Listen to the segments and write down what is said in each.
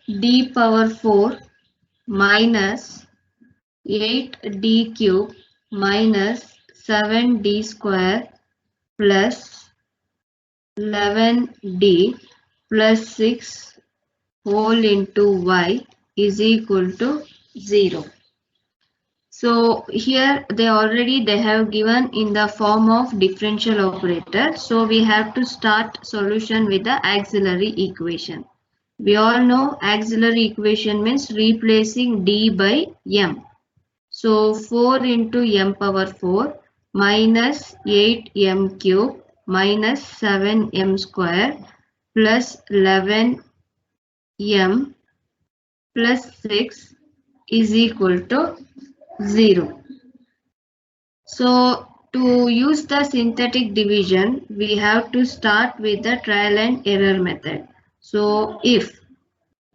d power 4 minus 8d cube minus 7d square plus 11d plus 6 whole into y is equal to 0. So here they have given in the form of differential operator. So we have to start solution with the auxiliary equation. We all know auxiliary equation means replacing d by m. So 4 into m power 4 minus 8m cube minus 7m square plus 11m plus 6 is equal to 0. So to use the synthetic division, we have to start with the trial and error method. So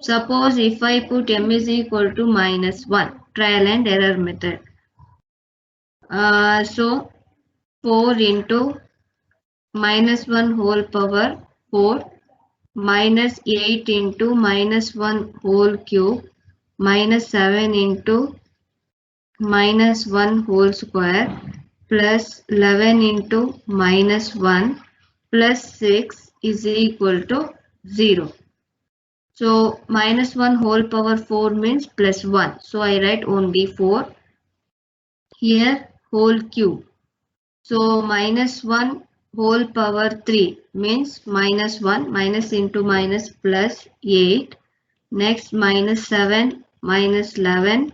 suppose if I put m is equal to minus 1, trial and error method. So 4 into minus 1 whole power 4 minus 8 into minus 1 whole cube minus 7 into minus 1 whole square plus 11 into minus 1 plus 6 is equal to 0. So minus 1 whole power 4 means plus 1. So I write only 4. Here whole cube. So minus 1 whole power 3 means minus 1 minus into minus plus 8. Next minus 7 minus 11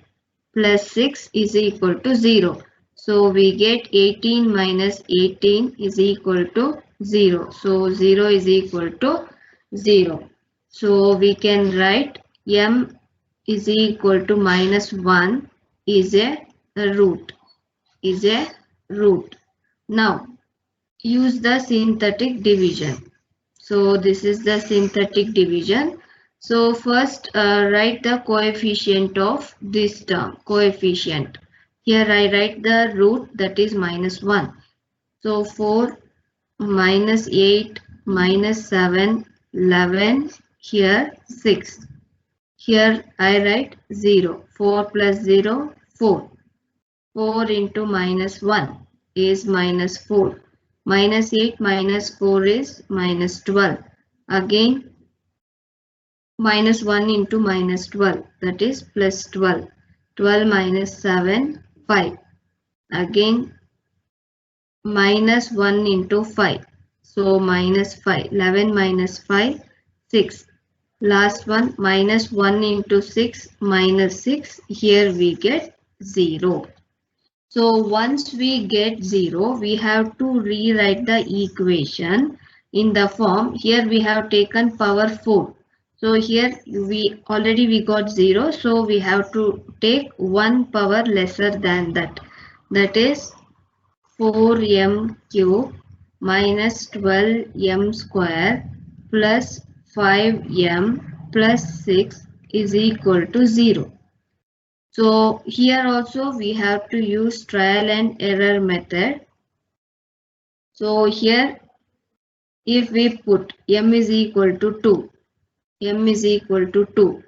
plus 6 is equal to 0. So we get 18 minus 18 is equal to 0. So 0 is equal to 0. So we can write m is equal to minus 1 is a root. Now use the synthetic division. So this is the synthetic division. So first write the coefficient of this term, coefficient. Here I write the root, that is minus 1. So 4 minus 8 minus 7, 11, here 6. Here I write 0. 4 plus 0, 4. 4 into minus 1 is minus 4. Minus 8 minus 4 is minus 12. Again minus 1 into minus 12, that is plus 12. 12 minus 7, 5. Again minus 1 into 5. So minus 5. 11 minus 5, 6. Last one minus 1 into 6 minus 6. Here we get 0. So once we get 0, we have to rewrite the equation in the form. Here we have taken power 4. So here we got 0. So we have to take 1 power lesser than that. That is 4m cube minus 12m square plus 5m plus 6 is equal to 0. So here also we have to use trial and error method. So here if we put m is equal to 2, m is equal to 2.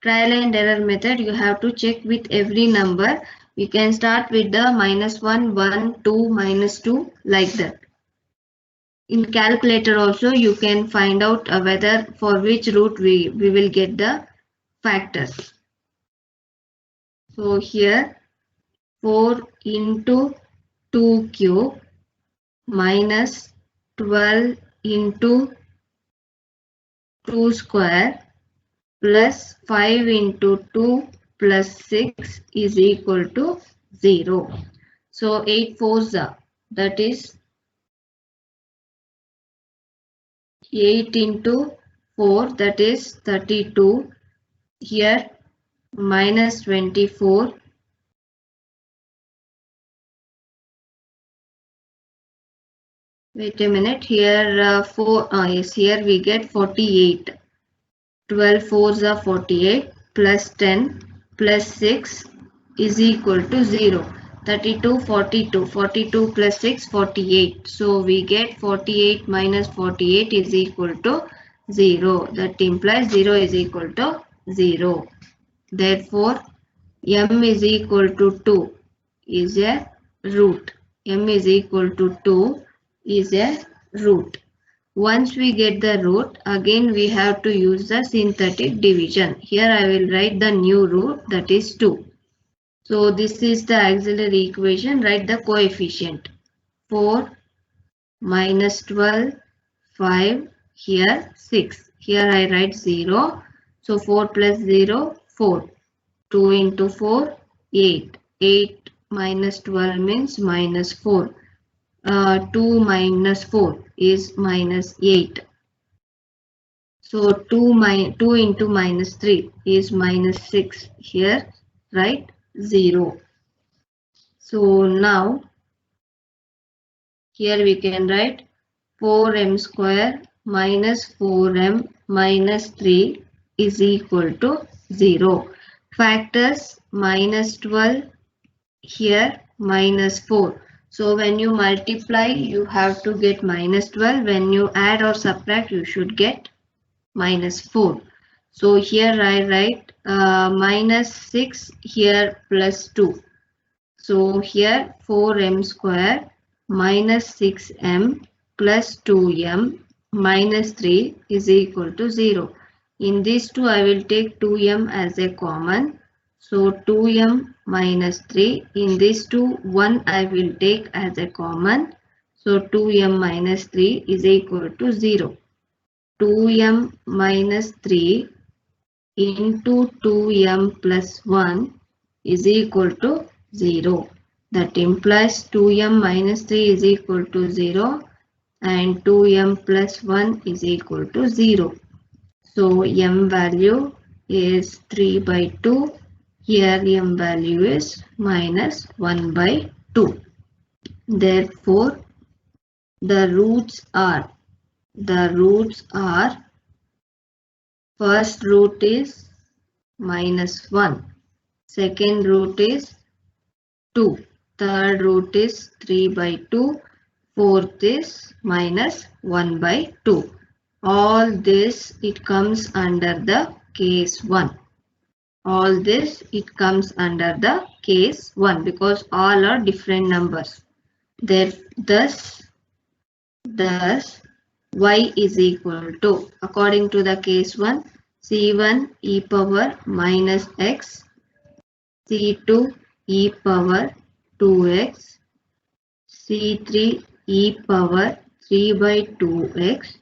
Trial and error method, you have to check with every number. You can start with the minus 1, 1, 2, minus 2 like that. In calculator also you can find out whether for which root we will get the factors. So here 4 into 2 cube minus 12 into 2 square plus 5 into 2 plus 6 is equal to 0. So 8 fours are, that is 8 into 4, that is 32. Here minus 24. Wait a minute, here yes, here we get 48. 12 fours are 48 plus 10 plus 6 is equal to 0. 32, 42. 42 plus 6, 48. So we get 48 minus 48 is equal to 0. That implies 0 is equal to 0. Therefore, m is equal to 2 is a root. M is equal to 2 is a root. Once we get the root, again we have to use the synthetic division. Here I will write the new root, that is 2. So this is the auxiliary equation. Write the coefficient. 4 minus 12, 5, here 6. Here I write 0. So 4 plus 0, 4. 2 into 4, 8. 8 minus 12 means minus 4. 2 minus 4 is minus 8. So 2 into minus 3 is minus 6. Here write 0. So now here we can write 4m square minus 4m minus 3 is equal to 0. Factors minus 12, here minus 4. So when you multiply, you have to get minus 12. When you add or subtract, you should get minus 4. So here I write minus 6, here plus 2. So here 4m square minus 6m plus 2m minus 3 is equal to 0. In these two I will take 2m as a common. So 2m minus 3. In these two 1 I will take as a common. So 2m minus 3 is equal to 0. 2m minus 3 into 2m plus 1 is equal to 0. That implies 2m minus 3 is equal to 0 and 2m plus 1 is equal to 0. So m value is 3 by 2. Here m value is minus 1 by 2. Therefore, the roots are first root is minus 1. Second root is 2. Third root is 3 by 2. Fourth is minus 1 by 2. All this, it comes under the case 1. All this, it comes under the case 1 because all are different numbers. Thus, y is equal to, according to the case 1, c1 e power minus x, c2 e power 2x, c3 e power 3 by 2x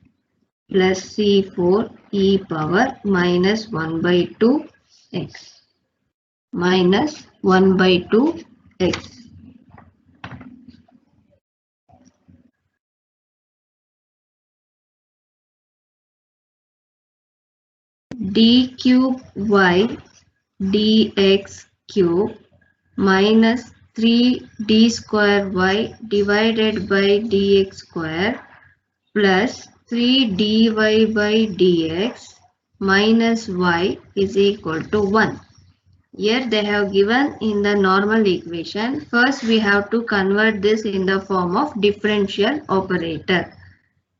plus c4 e power minus 1 by 2x minus 1 by 2x. D cube y dx cube minus 3d square y divided by dx square plus 3 dy by dx minus y is equal to 1. Here they have given in the normal equation. First we have to convert this in the form of differential operator.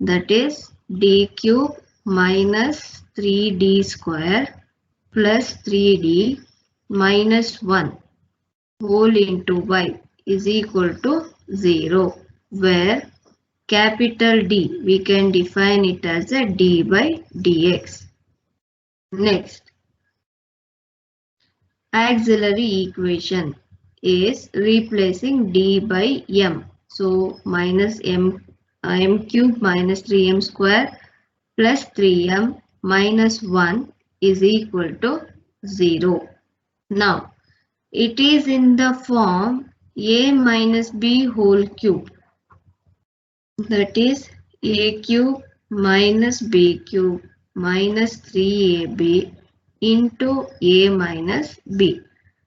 That is d cube minus 3d square plus 3d minus 1 whole into y is equal to 0, where capital D, we can define it as a d by dx. Next, auxiliary equation is replacing d by m. So minus m cube minus 3m square plus 3m minus 1 is equal to 0. Now, it is in the form a minus b whole cube. That is a cube minus b cube minus 3ab into a minus b.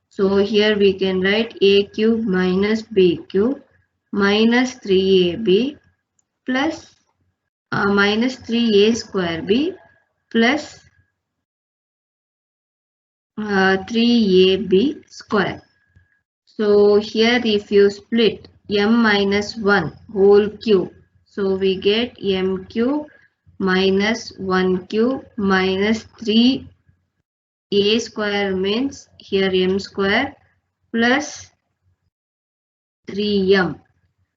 So here we can write a cube minus b cube minus 3ab plus minus 3a square b plus 3ab square. So here if you split m minus 1 whole cube, so we get m cube minus 1 cube minus 3 a square means here m square plus 3m.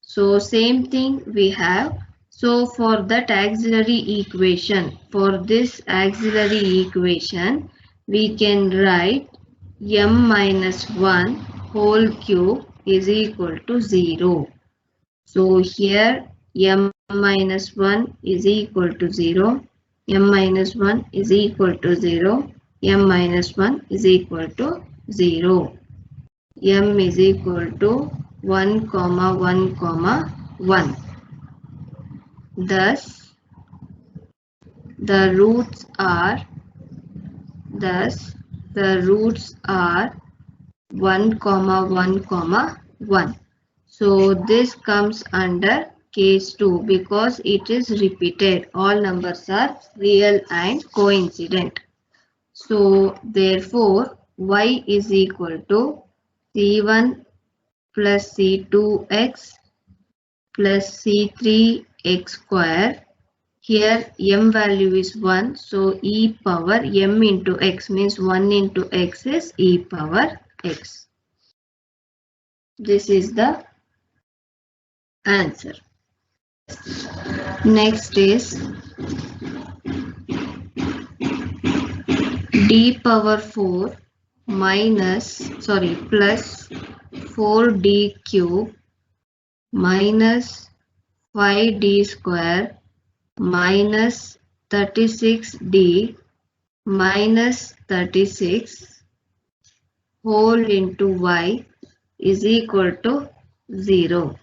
So same thing we have. So for that auxiliary equation, for this auxiliary equation, we can write m minus 1 whole cube is equal to 0. So here m minus 1 is equal to 0, m minus 1 is equal to 0, m minus 1 is equal to 0. M is equal to 1, 1, 1. Thus, the roots are 1, 1, 1. So this comes under case 2 because it is repeated. All numbers are real and coincident. So therefore, y is equal to c1 plus c2x plus c3x square. Here m value is 1, so e power m into x means 1 into x is e power x. This is the answer. Next is d power 4 plus 4d cube minus 5d square minus 36d minus 36 whole into y is equal to 0.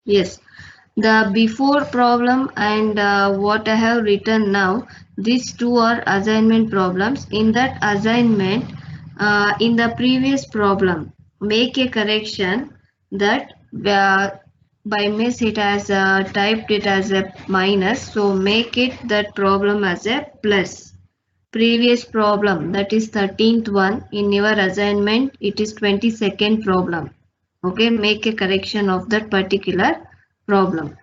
Yes, the before problem and what I have written now, these two are assignment problems. In that assignment, in the previous problem, make a correction that by miss it has typed it as a minus, so make it that problem as a plus. Previous problem, that is 13th one, in your assignment it is 22nd problem. Okay, make a correction of that particular problem.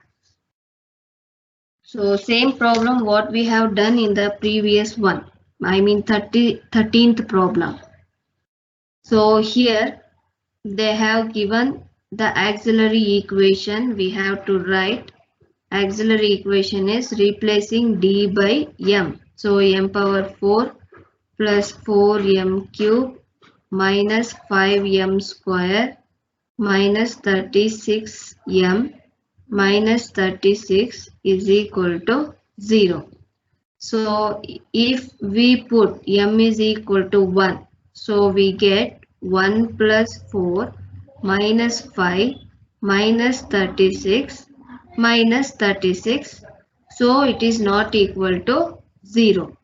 So same problem what we have done in the previous one, I mean 13th problem. So here they have given the auxiliary equation. We have to write auxiliary equation is replacing d by m. So m power 4 plus 4m cube minus 5m square minus 36m minus 36 is equal to 0. So if we put m is equal to 1, so we get 1 plus 4 minus 5 minus 36 minus 36. So it is not equal to 0.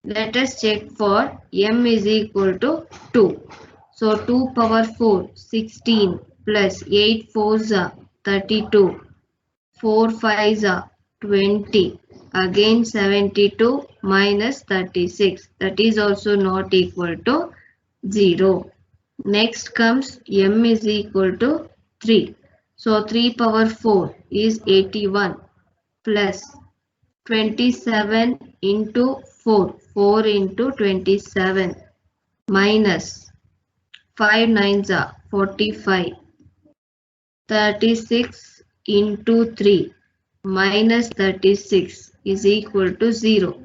Let us check for m is equal to 2. So 2 power 4, 16 plus 8 4s are 32, 4 5s are 20, again 72 minus 36, that is also not equal to 0. Next comes m is equal to 3. So 3 power 4 is 81 plus 27 into 4, 4 into 27 minus 5 9s are 45, 36 into 3 minus 36 is equal to 0.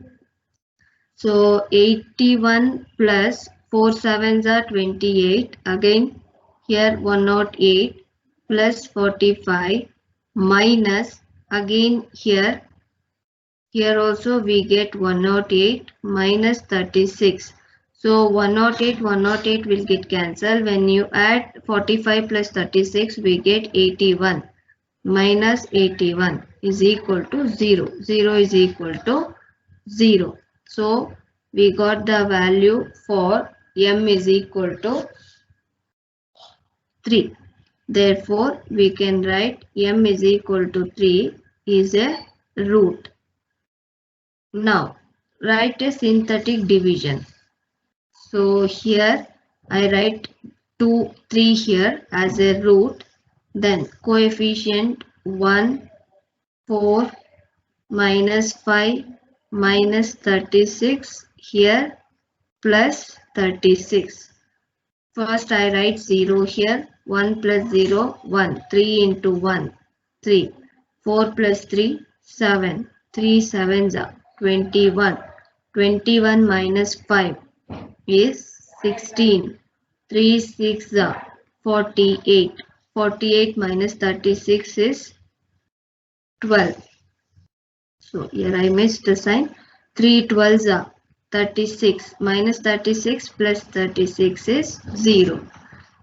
So 81 plus 4 7s are 28, again here 108 plus 45 minus again here also we get 108 minus 36. So 108 will get cancelled. When you add 45 plus 36 we get 81 minus 81 is equal to 0. 0 is equal to 0. So we got the value for m is equal to 3. Therefore we can write m is equal to 3 is a root. Now write a synthetic division. So here I write 2, 3 here as a root, then coefficient 1, 4, minus 5 minus 36 here plus 36. First I write 0 here. 1 plus 0 1. 3 into 1 3. 4 plus 3 7. 3 sevens are 21. 21 minus 5 is 16. 3 6 are 48. 48 minus 36 is 12. So here I missed the sign. 3 12s are 36. Minus 36 plus 36 is 0.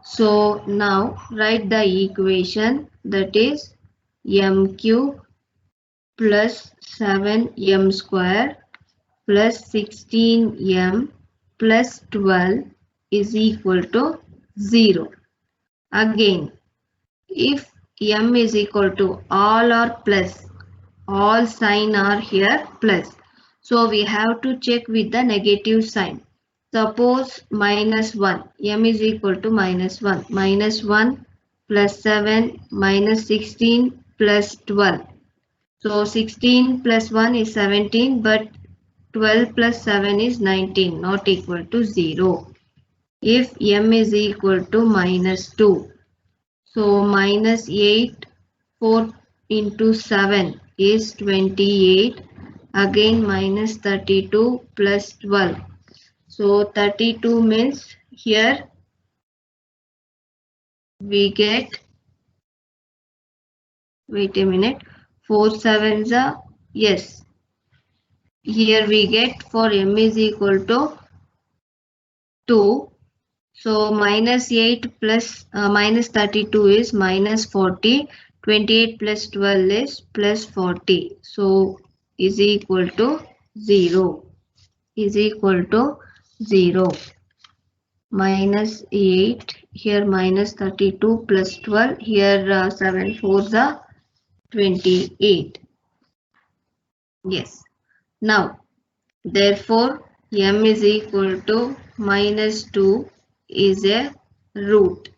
So now write the equation, that is m cube plus 7m square plus 16m plus 12 is equal to 0. Again, if m is equal to all or plus, all sign are here plus. So we have to check with the negative sign. Suppose minus 1, m is equal to minus 1. Minus 1 plus 7 minus 16 plus 12. So 16 plus 1 is 17, but 12 plus 7 is 19, not equal to 0. If m is equal to minus 2, so minus 8, 4 into 7 is 28. Again minus 32 plus 12. So 32 means here we get, wait a minute, 4 sevens are, yes. Here we get for m is equal to 2. So minus 8 plus minus 32 is minus 40. 28 plus 12 is plus 40. So is equal to 0. Is equal to 0. Minus 8. Here minus 32 plus 12. Here 7 4s are 28. Yes. Now, therefore, m is equal to minus 2 is a root.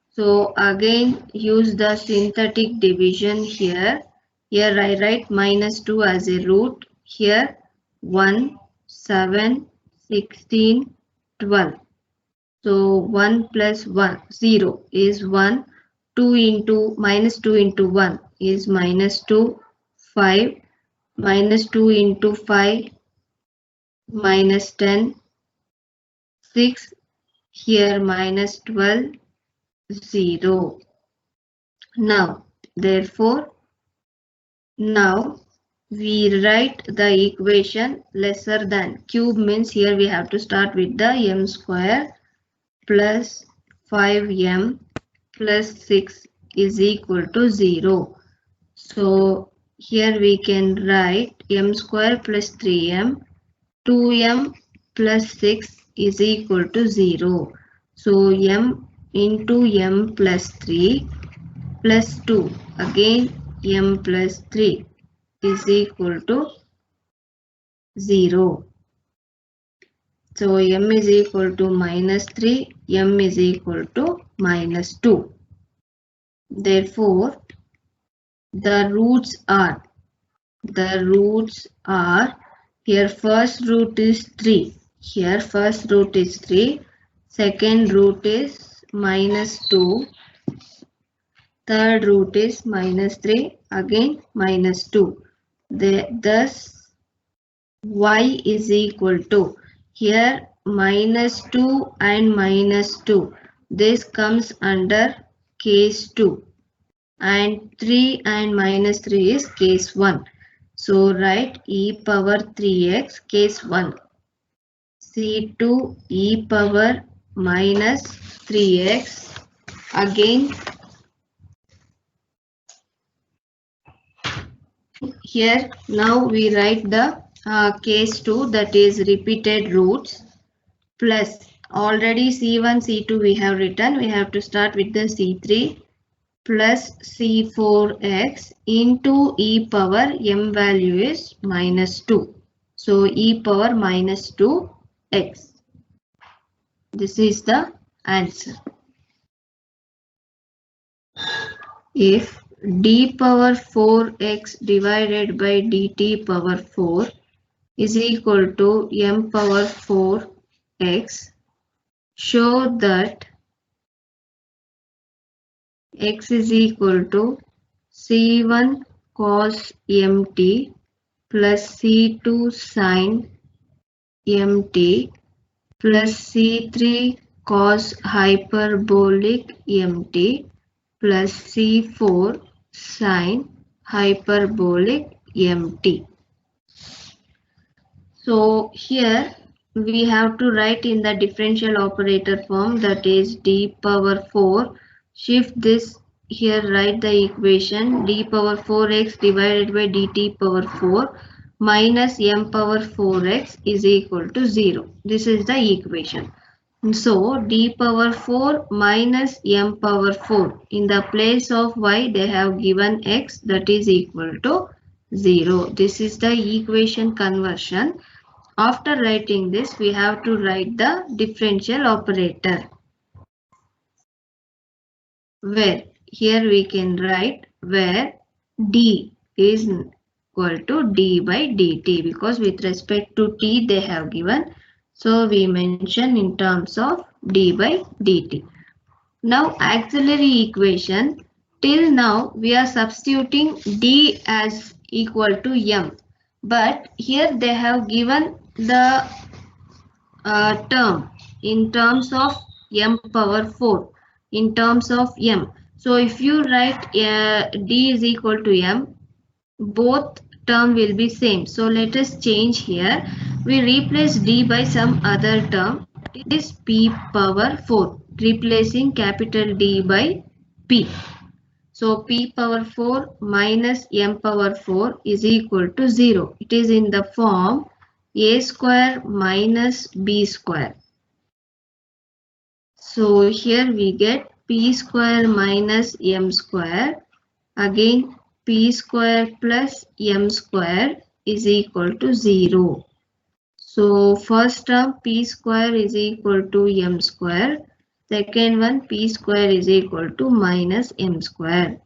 So again use the synthetic division here. Here I write minus 2 as a root. Here 1, 7, 16, 12. So 1 plus 1, 0 is 1. 2 into minus 2 into 1 is minus 2, 5. Minus 2 into 5 minus 10, 6. Here minus 12, 0. Now, therefore, now we write the equation lesser than. Cube means here we have to start with the m square plus 5m plus 6 is equal to 0. So here we can write m square plus 3m, 2m plus 6 is equal to 0. So m into m plus 3 plus 2, again m plus 3 is equal to 0. So m is equal to minus 3, m is equal to minus 2. Therefore, the roots are here first root is 3. Here first root is 3. Second root is minus 2. Third root is minus 3. Again minus 2. Thus y is equal to, here minus 2 and minus 2. This comes under case 2. And 3 and minus 3 is case 1. So write e power 3x case 1. C2 e power minus 3x. Again here now we write the case 2, that is repeated roots, plus already C1 C2 we have written. We have to start with the C3 plus C4x into e power m value is minus 2. So e power minus 2x. This is the answer. If d power 4x divided by dt power 4 is equal to m power 4x. Show that x is equal to c1 cos mt plus c2 sin mt plus c3 cos hyperbolic mt plus c4 sin hyperbolic mt. So here we have to write in the differential operator form, that is d power 4. Shift this here, write the equation d power 4x divided by dt power 4 minus m power 4x is equal to 0. This is the equation. So d power 4 minus m power 4. In the place of y they have given x, that is equal to 0. This is the equation conversion. After writing this, we have to write the differential operator. Where here we can write where d is equal to d by dt, because with respect to t they have given. So we mention in terms of d by dt. Now auxiliary equation, till now we are substituting d as equal to m. But here they have given the term in terms of m power 4, in terms of m. So if you write d is equal to m, both term will be same. So let us change here. We replace d by some other term. It is p power 4, replacing capital D by p. So p power 4 minus m power 4 is equal to 0. It is in the form a square minus b square. So here we get p square minus m square. Again p square plus m square is equal to 0. So first term p square is equal to m square. Second one p square is equal to minus m square.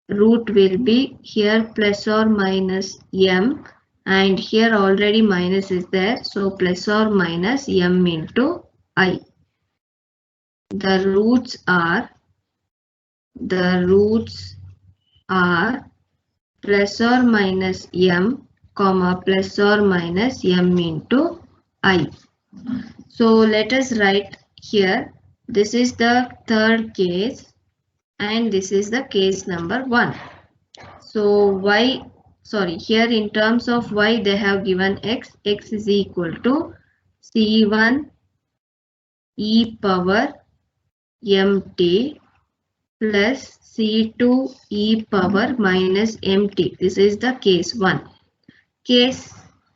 Root will be here plus or minus m, and here already minus is there, so plus or minus m into I. The roots are plus or minus m comma plus or minus m into I. So let us write here, this is the third case and this is the case number 1. So here in terms of y they have given x is equal to c1 e power mt plus c2 e power minus mt. This is the case 1. Case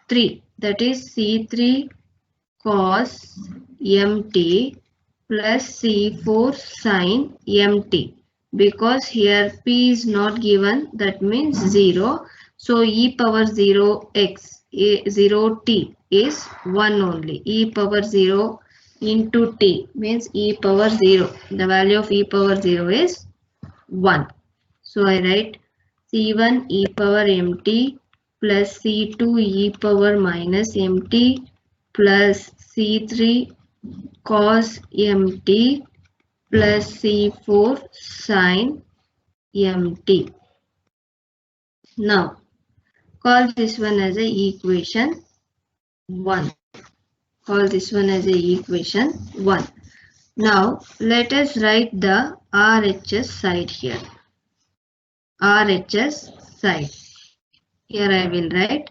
3, that is c3 cos mt plus c4 sin mt. Because here p is not given, that means 0. So e power 0x, 0t is 1 only. E power 0 into t means e power 0. The value of e power 0 is 1. So I write c1 e power mt plus c2 e power minus mt plus c3 cos mt plus c4 sin mt. Now call this one as a equation 1. Call this one as a equation 1. Now let us write the RHS side here. RHS side. Here I will write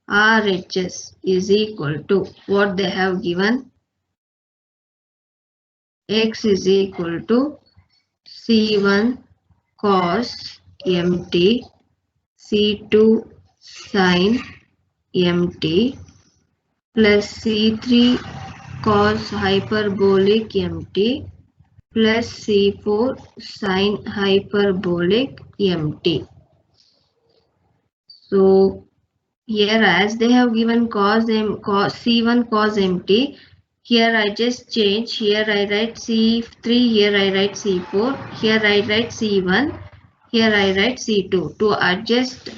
RHS is equal to what they have given. X is equal to c1 cos mt, c2 sin mt plus c3 cos hyperbolic mt plus c4 sin hyperbolic mt. So here as they have given c1 cos mt, here I just change, here I write c3, here I write c4, here I write c1, Here I write C2 to adjust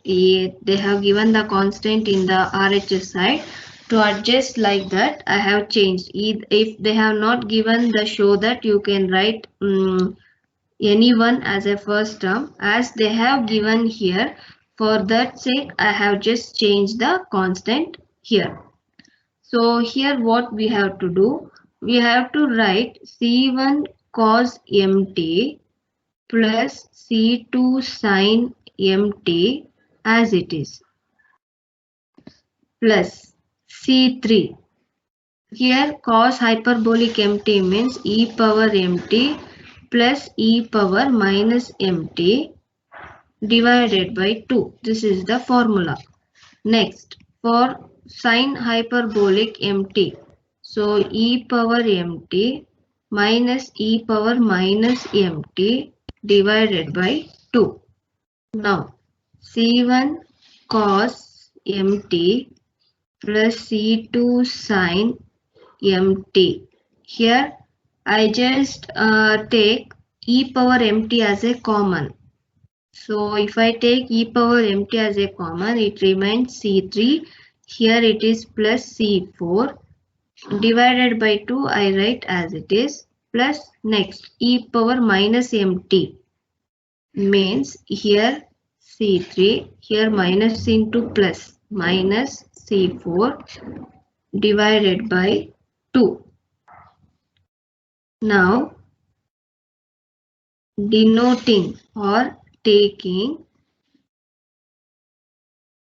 they have given the constant in the RHS side. To adjust like that, I have changed. If they have not given the show that, you can write anyone as a first term. As they have given here, for that sake, I have just changed the constant here. So here what we have to do, we have to write C1 cos mt plus C2 sin mt as it is, plus C3. Here cos hyperbolic mt means e power mt plus e power minus mt divided by 2. This is the formula. Next, for sine hyperbolic mt, so e power mt minus e power minus mt divided by 2. Now, C1 cos mt plus C2 sin mt. Here, I just take e power mt as a common. So, if I take e power mt as a common, it remains C3. Here it is plus C4 divided by 2. I write as it is, plus next e power minus mt means here C3, here minus into plus, minus C4 divided by 2. Now, denoting or taking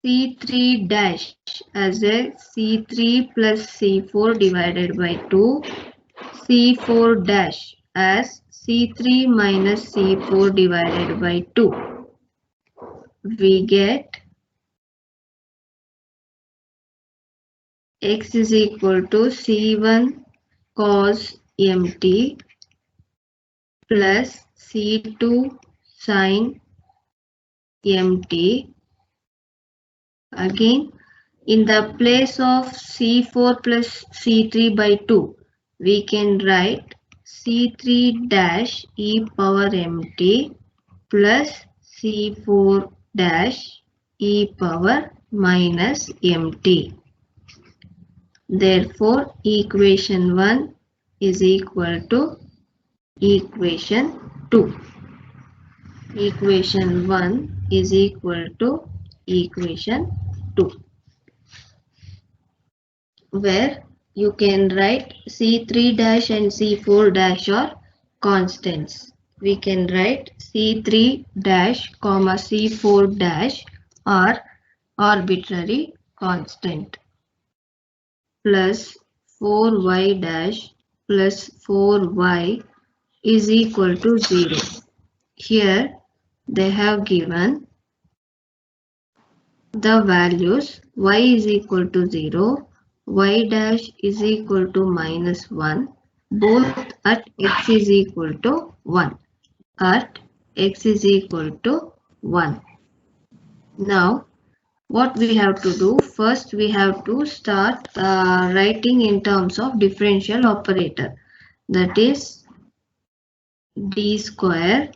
C3 dash as a C3 plus C4 divided by 2, C4 dash as C3 minus C4 divided by 2. We get x is equal to C1 cos mt plus C2 sin mt. Again, in the place of C4 plus C3 by 2, we can write C3 dash e power mt plus C4 dash e power minus mt. Therefore, equation 1 is equal to equation 2. Equation 1 is equal to equation 2, where you can write C3 dash and C4 dash are constants. We can write C3 dash comma C4 dash are arbitrary constant, plus 4y dash plus 4y is equal to 0. Here they have given the values y is equal to 0, y dash is equal to minus 1, both at x is equal to 1. At x is equal to 1. Now, what we have to do? First, we have to start writing in terms of differential operator. That is d square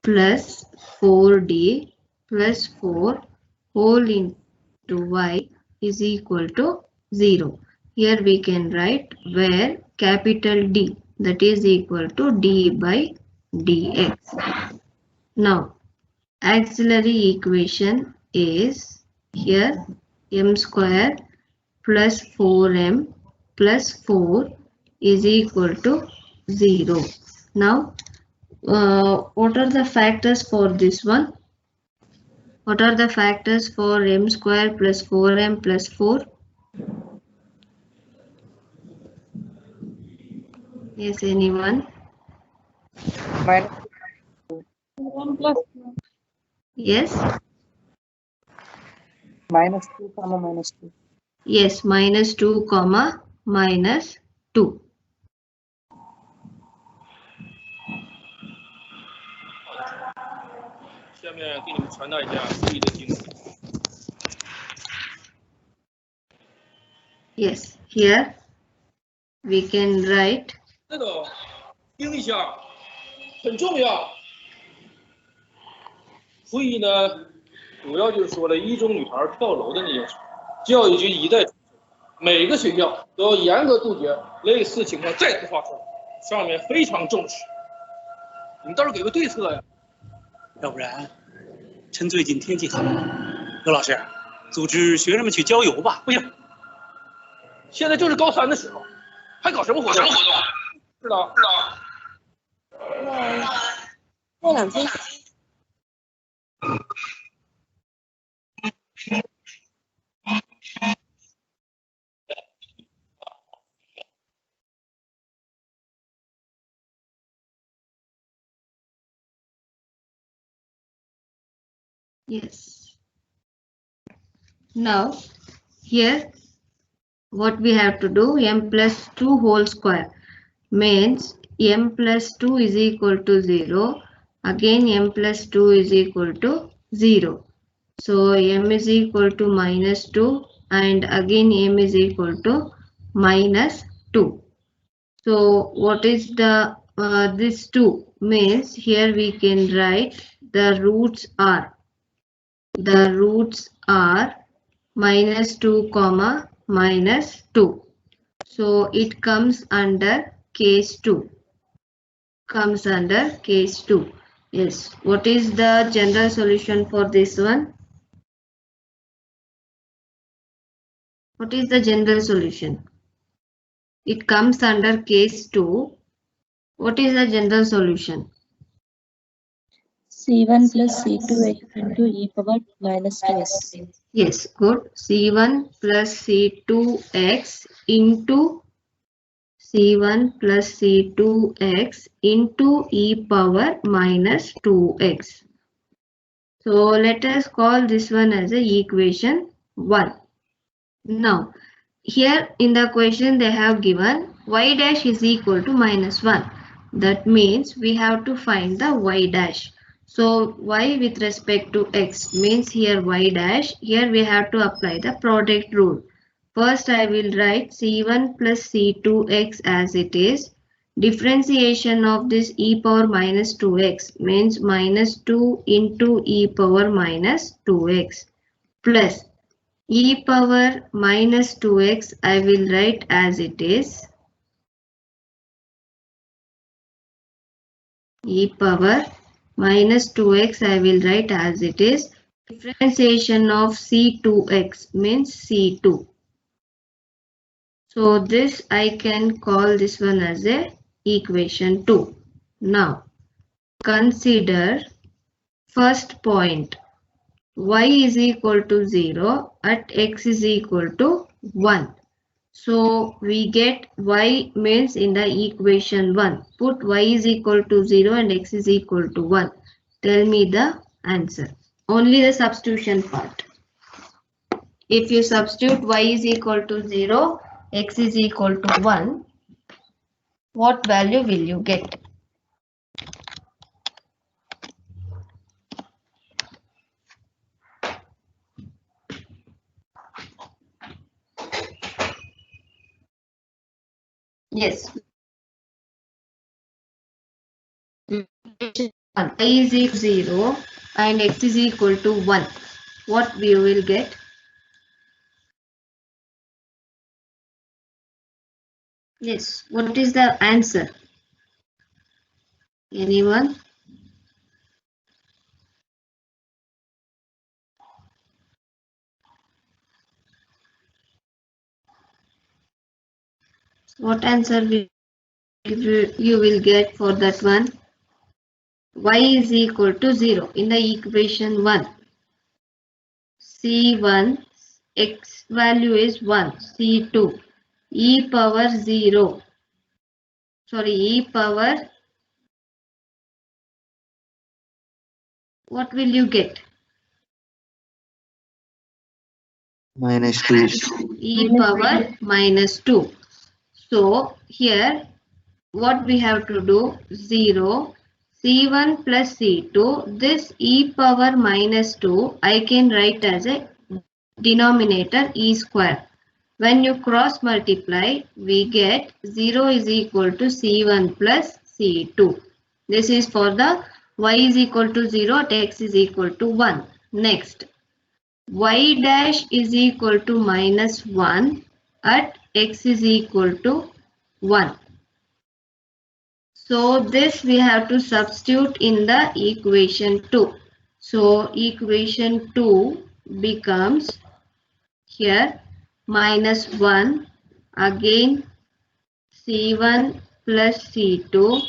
plus 4d plus 4 whole into y is equal to 0. Here we can write where capital D, that is equal to d by dx. Now, auxiliary equation is here m square plus 4m plus 4 is equal to 0. Now, what are the factors for this one? What are the factors for m square plus 4m plus 4? Yes, anyone? Minus 1 plus Yes? minus 2 comma minus 2. Yes, minus 2 comma minus 2. Yes, here we can write 那个听一下，很重要。 Yes, here we can write 这个 听一下，很重要。所以呢，主要就是说了，一中女孩跳楼的那件事，教育局一再重申，每个学校都要严格杜绝类似情况再次发生，上面非常重视。你们倒是给个对策呀！要不然，趁最近天气好，刘老师组织学生们去郊游吧。不行，现在就是高3的时候，还搞什么活动？是的。过2天。Yes. Now, here what we have to do, m plus 2 whole square means m plus 2 is equal to 0. Again m plus 2 is equal to 0. So m is equal to minus 2 and again m is equal to minus 2. So what is the this 2 means here we can write the roots are minus 2 comma minus 2. So it comes under case 2. Yes. What is the general solution for this one? What is the general solution? It comes under case 2. What is the general solution? C1 plus C2x into e power minus 2x. Yes, good. C1 plus C2x into C1 plus C2x into e power minus 2x. So let us call this one as a equation 1. Now, here in the question they have given y dash is equal to minus 1. That means we have to find the y dash. So y with respect to x means here y dash. Here we have to apply the product rule. First I will write C1 plus C2x as it is. Differentiation of this e power minus 2x means minus 2 into e power minus 2x plus e power minus 2x I will write as it is. E power minus 2x I will write as it is. Differentiation of C2x means C2. So this I can call this one as a equation 2. Now consider first point y is equal to 0 at x is equal to 1. So we get y means in the equation 1. Put y is equal to 0 and x is equal to 1. Tell me the answer. Only the substitution part. If you substitute y is equal to 0, x is equal to 1, what value will you get? Yes. Y is equal to 0 and x is equal to 1. What we will get? Yes. What is the answer? Anyone? What answer will you will get for that one? Y is equal to 0 in the equation 1. C1 x value is 1. C2 e power 0. Sorry, e power. What will you get? Minus 2. E power minus 2. So here what we have to do? 0. C1 plus C2. This e power minus 2 I can write as a denominator e square. When you cross multiply, we get 0 is equal to C1 plus C2. This is for the y is equal to 0 at x is equal to 1. Next, y dash is equal to minus 1 at x is equal to 1. So this we have to substitute in the equation 2. So equation 2 becomes here minus 1, again c1 plus c2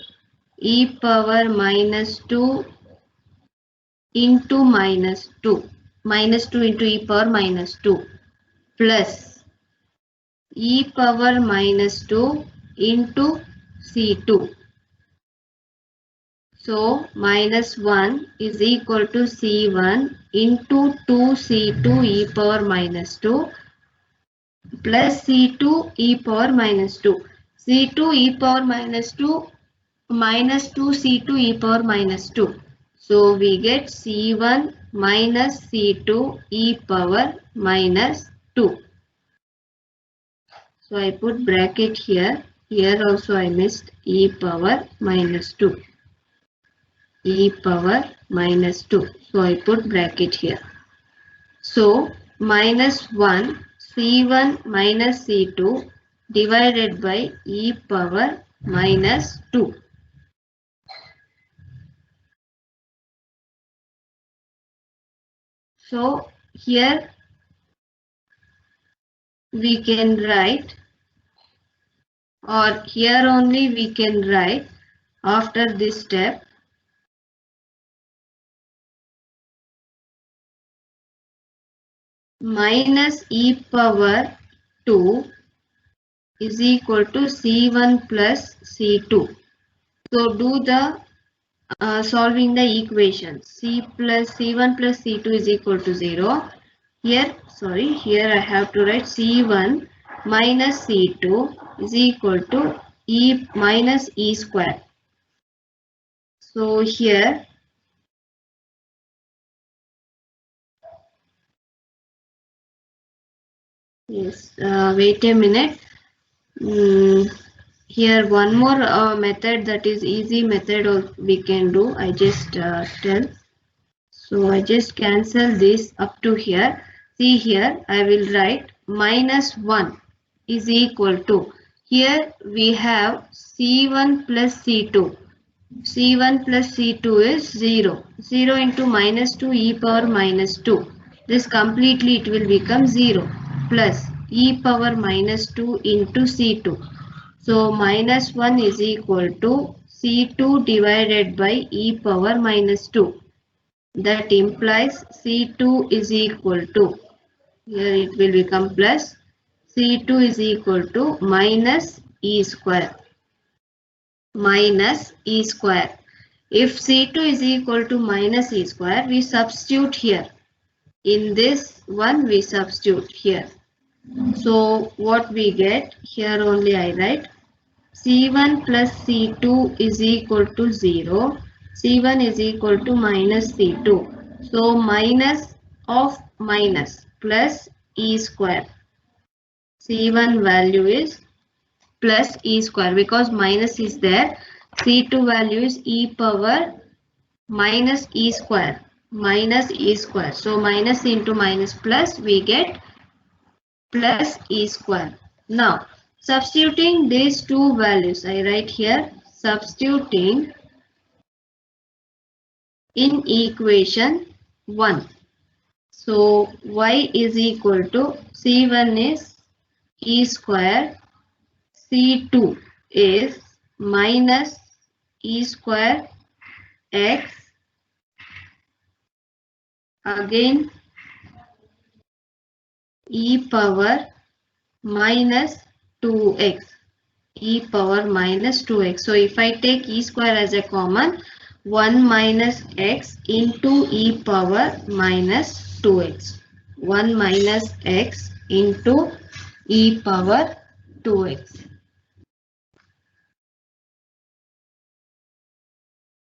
e power minus 2 into minus 2. Minus 2 into e power minus 2 plus e power minus 2 into c2. So minus 1 is equal to c1 into 2c2 e power minus 2 plus c2 e power minus 2. c2 e power minus 2 minus 2c2 e power minus 2. So we get c1 minus c2 e power minus 2. So I put bracket here. Here also I missed e power minus 2. E power minus 2. So I put bracket here. So minus 1 c1 minus c2 divided by e power minus 2. So here we can write, or here only we can write after this step, minus e power 2 is equal to c1 plus c2. So do the solving the equation. C1 plus c2 is equal to 0. Here I have to write c1 minus c2 is equal to e minus e square. So here yes, wait a minute. Here one more method, that is easy method we can do. I just tell. So I just cancel this up to here. See here I will write minus 1 is equal to, here we have c1 plus c2. c1 plus c2 is 0. 0 into minus 2 e power minus 2. This completely it will become 0 plus e power minus 2 into c2. So minus 1 is equal to c2 divided by e power minus 2. That implies c2 is equal to, here it will become plus, c2 is equal to minus e square. Minus e square. If c2 is equal to minus e square, we substitute here. In this one we substitute here. So what we get, here only I write c1 plus c2 is equal to 0. c1 is equal to minus c2. So minus of minus plus e square. c1 value is plus e square because minus is there. c2 value is e power minus e square. Minus e square. So minus into minus plus we get plus e square. Now substituting these two values, I write here substituting in equation 1. So y is equal to c1 is e square, c2 is minus e square x, again e power minus 2x, e power minus 2x. So if I take e square as a common, 1 minus x into e power minus 2x. 1 minus x into e power 2x.